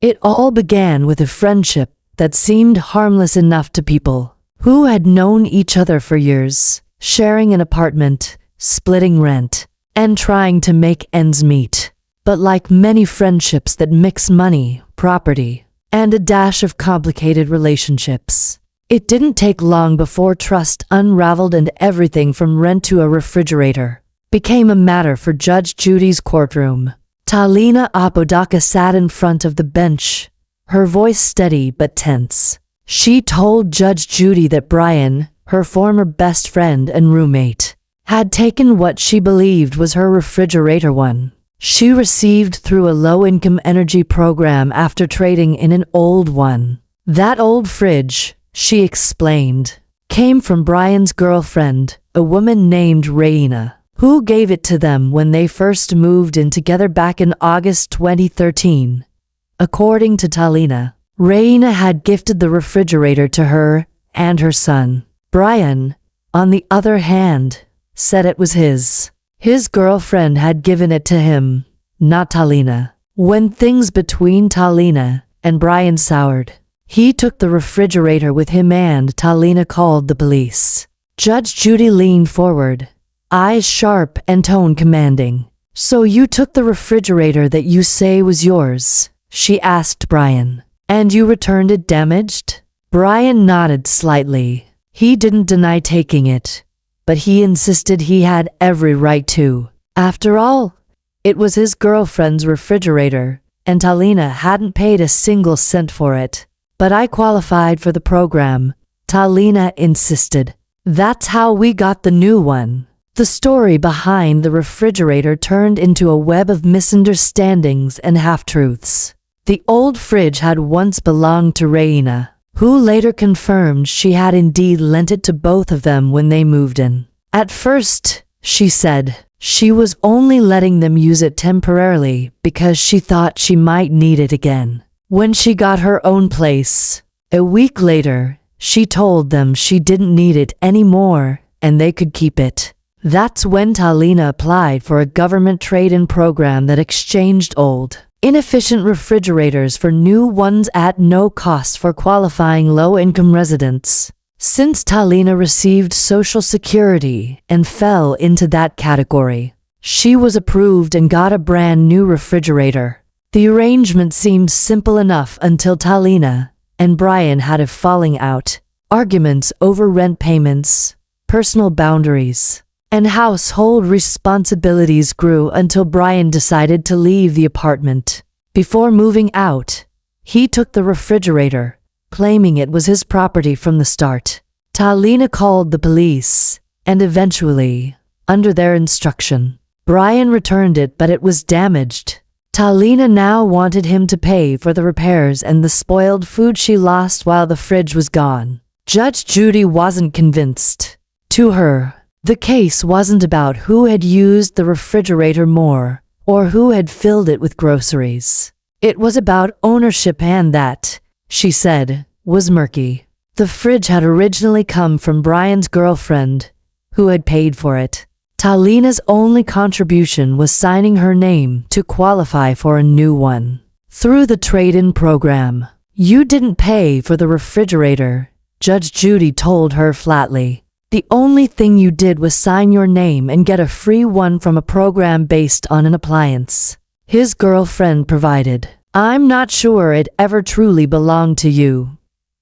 It all began with a friendship that seemed harmless enough to people who had known each other for years, sharing an apartment, splitting rent, and trying to make ends meet. But like many friendships that mix money, property, and a dash of complicated relationships, it didn't take long before trust unraveled and everything from rent to a refrigerator became a matter for Judge Judy's courtroom. Talina Apodaca sat in front of the bench, her voice steady but tense. She told Judge Judy that Brian, her former best friend and roommate, had taken what she believed was her refrigerator one. She received through a low-income energy program after trading in an old one. That old fridge, she explained, came from Brian's girlfriend, a woman named Raina, who gave it to them when they first moved in together back in August 2013. According to Talina, Raina had gifted the refrigerator to her and her son. Brian, on the other hand, said it was his. His girlfriend had given it to him, not Talina. When things between Talina and Brian soured, he took the refrigerator with him and Talina called the police. Judge Judy leaned forward, eyes sharp and tone commanding. "So you took the refrigerator that you say was yours?" she asked Brian. "And you returned it damaged?" Brian nodded slightly. He didn't deny taking it, but he insisted he had every right to. After all, it was his girlfriend's refrigerator, and Talina hadn't paid a single cent for it. "But I qualified for the program," Talina insisted. "That's how we got the new one." The story behind the refrigerator turned into a web of misunderstandings and half-truths. The old fridge had once belonged to Raina, who later confirmed she had indeed lent it to both of them when they moved in. At first, she said, she was only letting them use it temporarily because she thought she might need it again when she got her own place. A week later, she told them she didn't need it anymore and they could keep it. That's when Talina applied for a government trade-in program that exchanged old, inefficient refrigerators for new ones at no cost for qualifying low-income residents. Since Talina received Social Security and fell into that category, she was approved and got a brand new refrigerator. The arrangement seemed simple enough until Talina and Brian had a falling out, arguments over rent payments, personal boundaries, and household responsibilities grew until Brian decided to leave the apartment. Before moving out, he took the refrigerator, claiming it was his property from the start. Talina called the police, and eventually, under their instruction, Brian returned it, but it was damaged. Talina now wanted him to pay for the repairs and the spoiled food she lost while the fridge was gone. Judge Judy wasn't convinced. To her, the case wasn't about who had used the refrigerator more or who had filled it with groceries. It was about ownership, and that, she said, was murky. The fridge had originally come from Brian's girlfriend, who had paid for it. Talina's only contribution was signing her name to qualify for a new one. Through the trade-in program, "You didn't pay for the refrigerator," Judge Judy told her flatly. "The only thing you did was sign your name and get a free one from a program based on an appliance his girlfriend provided. I'm not sure it ever truly belonged to you."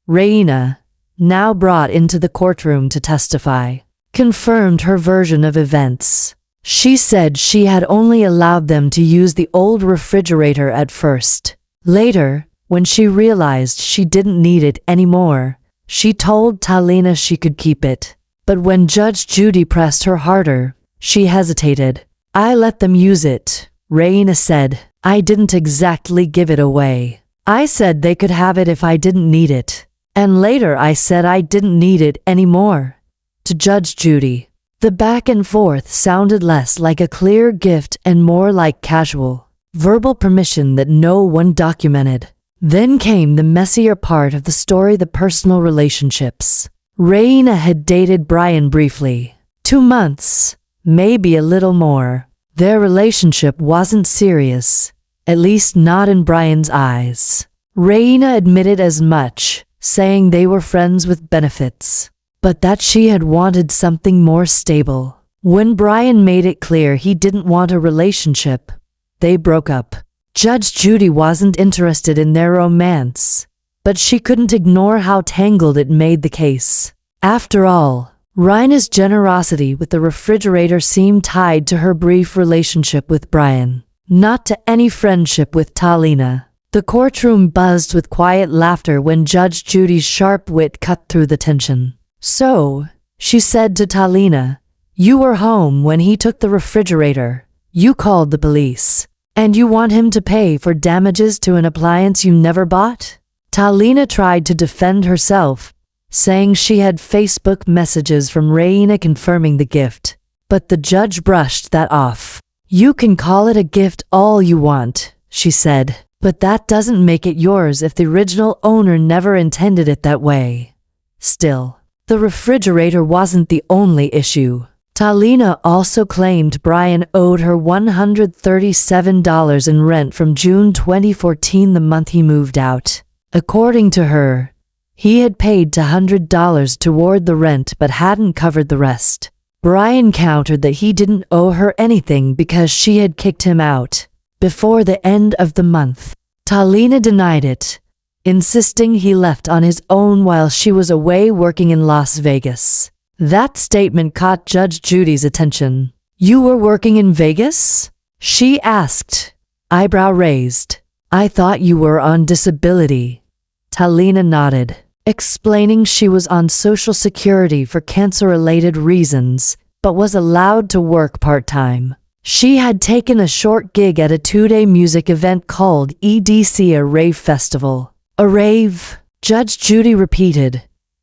Raina, now brought into the courtroom to testify, confirmed her version of events. She said she had only allowed them to use the old refrigerator at first. Later, when she realized she didn't need it anymore, she told Talina she could keep it. But when Judge Judy pressed her harder, she hesitated. "I let them use it," Raina said. "I didn't exactly give it away. I said they could have it if I didn't need it. And later I said I didn't need it anymore." To Judge Judy, the back and forth sounded less like a clear gift and more like casual, verbal permission that no one documented. Then came the messier part of the story, the personal relationships. Raina had dated Brian briefly, 2 months, maybe a little more. Their relationship wasn't serious, at least not in Brian's eyes. Raina admitted as much, saying they were friends with benefits, but that she had wanted something more stable. When Brian made it clear he didn't want a relationship, they broke up. Judge Judy wasn't interested in their romance, but she couldn't ignore how tangled it made the case. After all, Raina's generosity with the refrigerator seemed tied to her brief relationship with Brian, not to any friendship with Talina. The courtroom buzzed with quiet laughter when Judge Judy's sharp wit cut through the tension. "So," she said to Talina, "you were home when he took the refrigerator. You called the police. And you want him to pay for damages to an appliance you never bought?" Talina tried to defend herself, saying she had Facebook messages from Raina confirming the gift, but the judge brushed that off. "You can call it a gift all you want," she said, "but that doesn't make it yours if the original owner never intended it that way." Still, the refrigerator wasn't the only issue. Talina also claimed Brian owed her $137 in rent from June 2014, the month he moved out. According to her, he had paid $100 toward the rent but hadn't covered the rest. Brian countered that he didn't owe her anything because she had kicked him out before the end of the month. Talina denied it, insisting he left on his own while she was away working in Las Vegas. That statement caught Judge Judy's attention. "You were working in Vegas?" she asked, eyebrow raised. "I thought you were on disability." Talina nodded, explaining she was on Social Security for cancer-related reasons, but was allowed to work part-time. She had taken a short gig at a 2-day music event called EDC, a rave festival. "A rave?" Judge Judy repeated,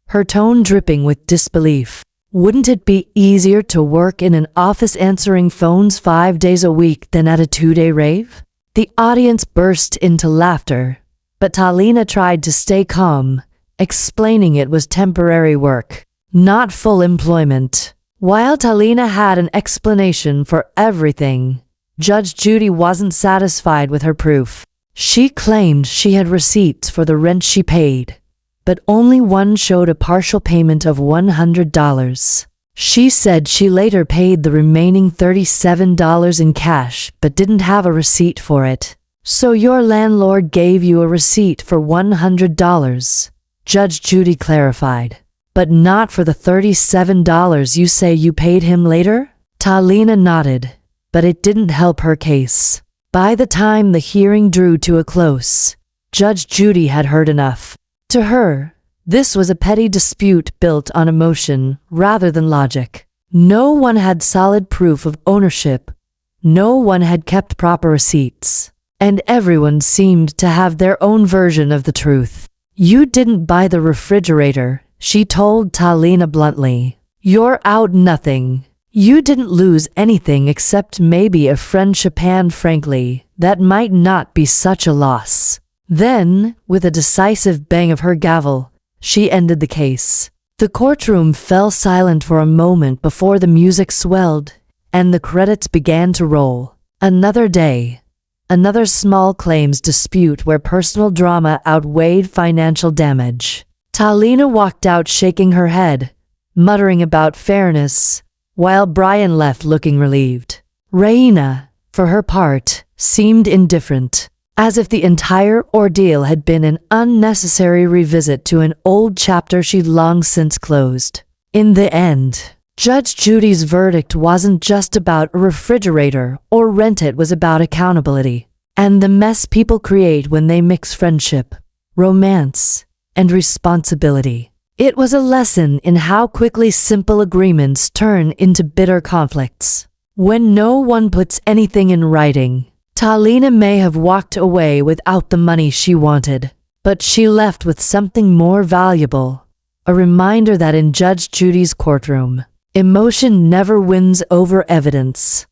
her tone dripping with disbelief. "Wouldn't it be easier to work in an office answering phones 5 days a week than at a 2-day rave?" The audience burst into laughter, but Talina tried to stay calm, explaining it was temporary work, not full employment. While Talina had an explanation for everything, Judge Judy wasn't satisfied with her proof. She claimed she had receipts for the rent she paid, but only one showed a partial payment of $100. She said she later paid the remaining $37 in cash but didn't have a receipt for it. "So your landlord gave you a receipt for $100, Judge Judy clarified, "but not for the $37 you say you paid him later?" Talina nodded, but it didn't help her case. By the time the hearing drew to a close, Judge Judy had heard enough. To her, this was a petty dispute built on emotion rather than logic. No one had solid proof of ownership, no one had kept proper receipts, and everyone seemed to have their own version of the truth. "You didn't buy the refrigerator," she told Talina bluntly. "You're out nothing. You didn't lose anything except maybe a friendship, and frankly, that might not be such a loss." Then, with a decisive bang of her gavel, she ended the case. The courtroom fell silent for a moment before the music swelled and the credits began to roll. Another day, another small claims dispute where personal drama outweighed financial damage. Talina walked out shaking her head, muttering about fairness, while Brian left looking relieved. Raina, for her part, seemed indifferent, as if the entire ordeal had been an unnecessary revisit to an old chapter she'd long since closed. In the end, Judge Judy's verdict wasn't just about a refrigerator or rent, it was about accountability and the mess people create when they mix friendship, romance, and responsibility. It was a lesson in how quickly simple agreements turn into bitter conflicts. When no one puts anything in writing, Talina may have walked away without the money she wanted, but she left with something more valuable, a reminder that in Judge Judy's courtroom, emotion never wins over evidence.